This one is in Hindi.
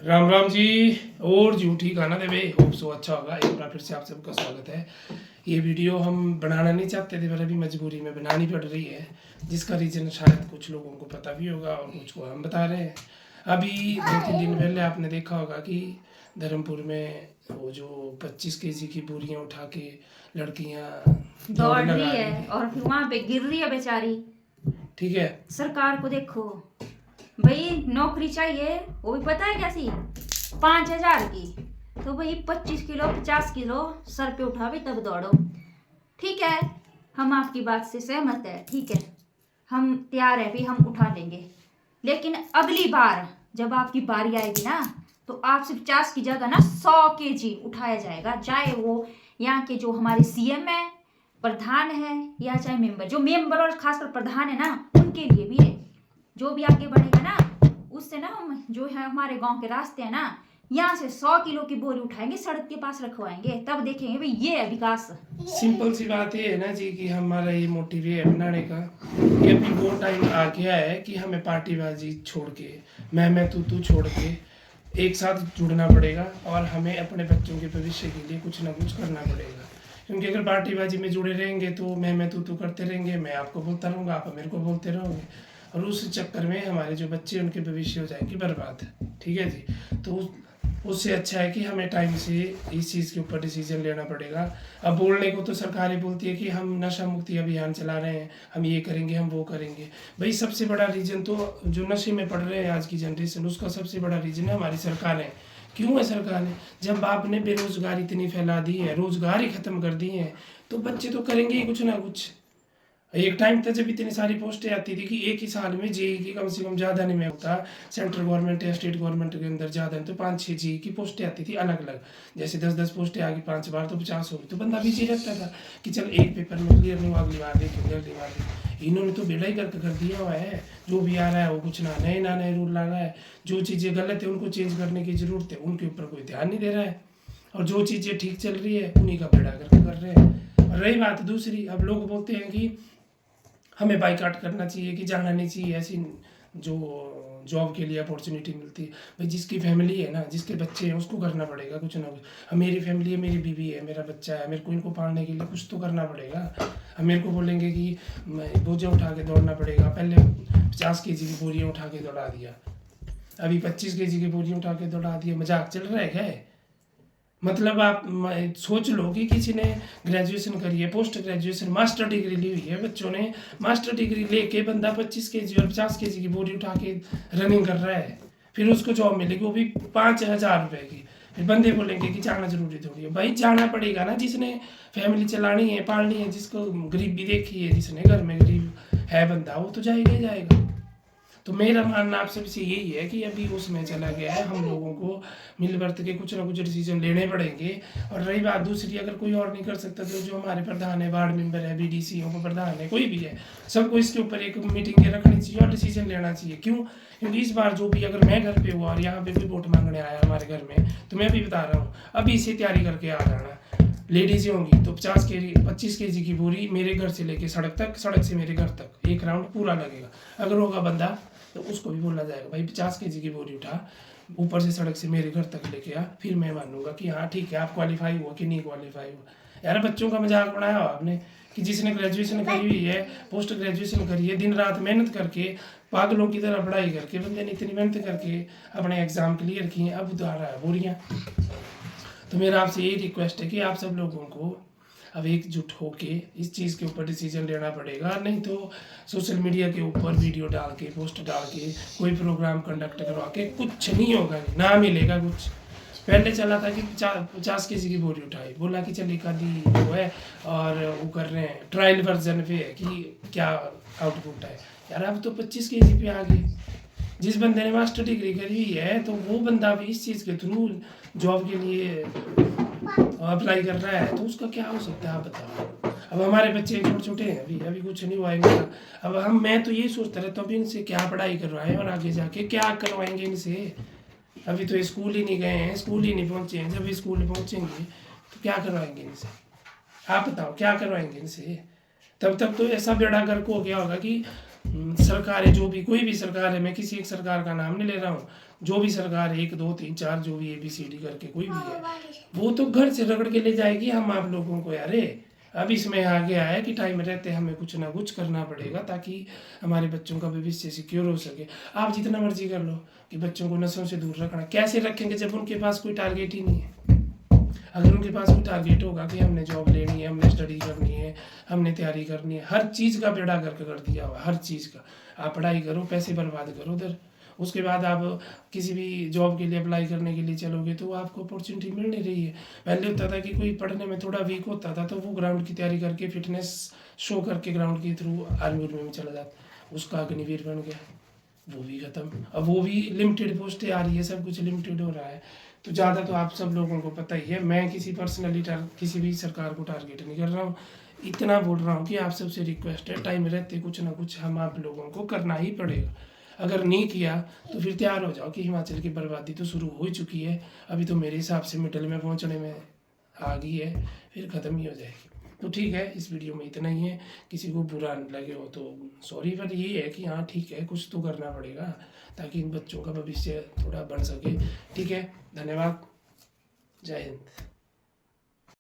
राम राम जी। और झूठी खाना देवे होप सो अच्छा होगा। एक बार फिर से आप सबका स्वागत है। ये वीडियो हम बनाना नहीं चाहते थे पर अभी मजबूरी में बनानी पड़ रही है, जिसका रीज़न शायद कुछ लोगों को पता भी होगा और कुछ को हम बता रहे हैं। अभी 2-3 दिन पहले आपने देखा होगा कि धर्मपुर में वो जो 25 kg की बोरियां उठा के लड़कियां दौड़ दौड़ लगा रही रही है थी। और फिर वहां पे गिर रही है बेचारी। ठीक है। सरकार को देखो भाई, नौकरी चाहिए, वो भी पता है कैसी, 5,000 की। तो भाई 25 किलो 50 किलो सर पे उठावे तब दौड़ो। ठीक है, हम आपकी बात से सहमत है, ठीक है, हम तैयार है भी, हम उठा लेंगे। लेकिन अगली बार जब आपकी बारी आएगी ना, तो आपसे 50 की जगह ना 100 kg उठाया जाएगा। चाहे वो यहाँ के जो हमारे सीएम है, प्रधान है, या चाहे मेंबर, जो मेंबर और खासकर प्रधान है ना, उनके लिए भी है। जो भी आगे बढ़ेगा ना, उससे ना हम जो है हमारे गांव के रास्ते हैं ना, यहाँ से 100 किलो की बोरी उठाएंगे, सड़क के पास रखवाएंगे, तब देखेंगे भाई ये है विकास। सिंपल सी बात ये है ना जी कि हमारा ये मोटिव है बनाने का कि अभी वो टाइम आ गया है कि हमें पार्टीबाजी छोड़ के, मैं तू छोड़ के एक साथ जुड़ना पड़ेगा और हमें अपने बच्चों के भविष्य के लिए कुछ ना कुछ करना पड़ेगा। क्योंकि अगर पार्टीबाजी में जुड़े रहेंगे तो मैं तू करते रहेंगे, मैं आपको बोलता रहूँगा, आप मेरे को बोलते रहोगे, और उस चक्कर में हमारे जो बच्चे उनके भविष्य हो जाएंगे बर्बाद। ठीक है जी। तो उससे अच्छा है कि हमें टाइम से इस चीज़ के ऊपर डिसीजन लेना पड़ेगा। अब बोलने को तो सरकार ही बोलती है कि हम नशा मुक्ति अभियान चला रहे हैं, हम ये करेंगे, हम वो करेंगे। भाई सबसे बड़ा रीज़न तो जो नशे में पड़ रहे हैं आज की जनरेशन, उसका सबसे बड़ा रीज़न है हमारी सरकार है। क्यों है सरकार ने? जब आपने बेरोजगारी इतनी फैला दी है, रोजगार ही खत्म कर दिए हैं, तो बच्चे तो करेंगे ही कुछ ना कुछ। एक टाइम था जब इतनी सारी पोस्टें आती थी कि एक ही साल में जेई की कम से कम ज़्यादा नहीं में होता, सेंट्रल गवर्नमेंट या स्टेट गवर्नमेंट के अंदर ज़्यादा नहीं तो 5-6 जेई की पोस्टें आती थी अलग अलग। जैसे 10-10 पोस्टें आ गई 5 बार तो 50 हो गई, तो बंदा बिजी रहता था कि चल एक पेपर में क्लियर नहीं हुआ, अगली बार देखेंगे अगली बार देखेंगे। इन्होंने तो बेड़ा ही करके कर दिया हुआ है। जो भी आ रहा है वो कुछ ना नए रूल ला रहा है। जो चीज़ें गलत है उनको चेंज करने की ज़रूरत है, उनके ऊपर कोई ध्यान नहीं दे रहा है, और जो चीज़ें ठीक चल रही है उन्हीं का बेड़ा करके कर रहे हैं। और रही बात दूसरी, अब लोग बोलते हैं कि हमें बाइकाट करना चाहिए, कि जाना नहीं चाहिए, ऐसी जो जॉब के लिए अपॉर्चुनिटी मिलती है। भाई जिसकी फैमिली है ना, जिसके बच्चे हैं, उसको करना पड़ेगा कुछ ना कुछ। अब मेरी फैमिली है, मेरी बीवी है, मेरा बच्चा है, मेरे को इनको पालने के लिए कुछ तो करना पड़ेगा। अब मेरे को बोलेंगे कि बोझे उठा के दौड़ना पड़ेगा, पहले 50 kg की बोरियाँ उठा के दौड़ा दिया, अभी 25 kg की बोरियाँ उठा के दौड़ा दिया, मजाक चल रहा है क्या है? मतलब आप सोच लो कि किसी ने ग्रेजुएशन करी है, पोस्ट ग्रेजुएशन मास्टर डिग्री ली हुई है, बच्चों ने मास्टर डिग्री लेके बंदा 25 kg और 50 kg की बोरी उठा के रनिंग कर रहा है, फिर उसको जॉब मिलेगी वो भी 5,000 रुपये की। फिर बंदे बोलेंगे कि जाना जरूरी थोड़ी है। भाई जाना पड़ेगा ना, जिसने फैमिली चलानी है, पालनी है, जिसको गरीबी देखी है, जिसने घर में गरीब है बंदा, वो तो जाएगा ही जाएगा। तो मेरा मानना आप सबसे यही है कि अभी उसमें चला गया है, हम लोगों को मिल वर्त के कुछ ना कुछ डिसीजन लेने पड़ेंगे। और रही बात दूसरी, अगर कोई और नहीं कर सकता तो जो हमारे प्रधान है, वार्ड मेंबर है, बीडीसीओ को प्रधान है, कोई भी है, सबको इसके ऊपर एक मीटिंग रखनी चाहिए और डिसीजन लेना चाहिए। क्यों? क्योंकि इस बार जो भी, अगर मैं घर पे हुआ और यहाँ पे कोई वोट मांगने आया हमारे घर में, तो मैं भी बता रहा हूँ अभी से तैयारी करके आ जाना। लेडीज़ें होंगी तो 25 kg की बोरी मेरे घर से लेके सड़क तक, सड़क से मेरे घर तक एक राउंड पूरा लगेगा। अगर होगा बंदा तो उसको भी बोला जाएगा भाई 50 kg की बोरी उठा, ऊपर से सड़क से मेरे घर तक लेके आ, फिर मैं मानूंगा कि हाँ ठीक है आप क्वालिफाई हुआ कि नहीं क्वालिफाई हुआ। यार बच्चों का मजाक बनाया हो आपने कि जिसने ग्रेजुएशन करी हुई है, पोस्ट ग्रेजुएशन करी है, दिन रात मेहनत करके, पागलों की तरह पढ़ाई करके, बंदे ने इतनी मेहनत करके अपने एग्जाम क्लियर किए, अब उतार रहा है बोरियाँ। तो मेरा आपसे यही रिक्वेस्ट है कि आप सब लोगों को अब एकजुट होके इस चीज़ के ऊपर डिसीजन लेना पड़ेगा। नहीं तो सोशल मीडिया के ऊपर वीडियो डाल के, पोस्ट डाल के, कोई प्रोग्राम कंडक्ट करवा के कुछ नहीं होगा, ना मिलेगा कुछ। पहले चला था कि 50 kg की बोरी उठाई, बोला कि चल एक आधी वो है और वो कर रहे हैं, ट्रायल वर्जन पे है कि क्या आउटपुट है। यार अब तो 25 kg पे आ गए। जिस बंदे ने मास्टर डिग्री करी हुई है तो वो बंदा भी इस चीज़ के थ्रू जॉब के लिए अप्लाई कर रहा है, तो उसका क्या हो सकता है आप बताओ। अब हमारे बच्चे छोटे छोटे हैं, अभी अभी कुछ नहीं हुआ इनका। अब मैं तो ये सोचता रहता हूँ इनसे क्या पढ़ाई करवाएं और आगे जाके क्या करवाएंगे इनसे। अभी तो स्कूल ही नहीं गए हैं, स्कूल ही नहीं पहुँचे हैं, जब स्कूल पहुँचेंगे तो क्या करवाएंगे इनसे, आप बताओ क्या करवाएंगे इनसे। तब तक तो ऐसा बेड़ा गर्क हो गया होगा कि सरकारें जो भी, कोई भी सरकार है, मैं किसी एक सरकार का नाम नहीं ले रहा हूँ, जो भी सरकार 1 2 3 4 जो भी ABCD करके कोई भी है, वो तो घर से रगड़ के ले जाएगी हम आप लोगों को यार। अब इसमें आगे आया है कि टाइम रहते हमें कुछ ना कुछ करना पड़ेगा ताकि हमारे बच्चों का भविष्य सिक्योर हो सके। आप जितना मर्जी कर लो कि बच्चों को नशों से दूर रखना, कैसे रखेंगे जब उनके पास कोई टारगेट ही नहीं है। अगर उनके पास कोई टारगेट होगा कि हमने जॉब लेनी है, हमने स्टडी करनी है, हमने तैयारी करनी है, हर चीज़ का बेड़ा गर्क कर दिया हुआ, हर चीज़ का। आप पढ़ाई करो, पैसे बर्बाद करो उधर, उसके बाद आप किसी भी जॉब के लिए अप्लाई करने के लिए चलोगे तो आपको अपॉर्चुनिटी मिल नहीं रही है। पहले होता था कि कोई पढ़ने में थोड़ा वीक होता था तो वो ग्राउंड की तैयारी करके फिटनेस शो करके ग्राउंड के थ्रू आर्मी में चला जाता, उसका अग्निवीर बन गया, वो भी ख़त्म। अब वो भी लिमिटेड पोस्टें आ रही है, सब कुछ लिमिटेड हो रहा है। तो ज़्यादा तो आप सब लोगों को पता ही है, मैं किसी पर्सनली किसी भी सरकार को टारगेट नहीं कर रहा हूँ। इतना बोल रहा हूँ कि आप सबसे रिक्वेस्ट है, टाइम रहते कुछ ना कुछ हम आप लोगों को करना ही पड़ेगा। अगर नहीं किया तो फिर तैयार हो जाओ कि हिमाचल की बर्बादी तो शुरू हो ही चुकी है, अभी तो मेरे हिसाब से मिडल में पहुँचने में आ गई है, फिर ख़त्म ही हो जाएगी। तो ठीक है, इस वीडियो में इतना ही है। किसी को बुरा लगे हो तो सॉरी, पर ये है कि हाँ ठीक है, कुछ तो करना पड़ेगा ताकि इन बच्चों का भविष्य थोड़ा बन सके। ठीक है, धन्यवाद, जय हिंद।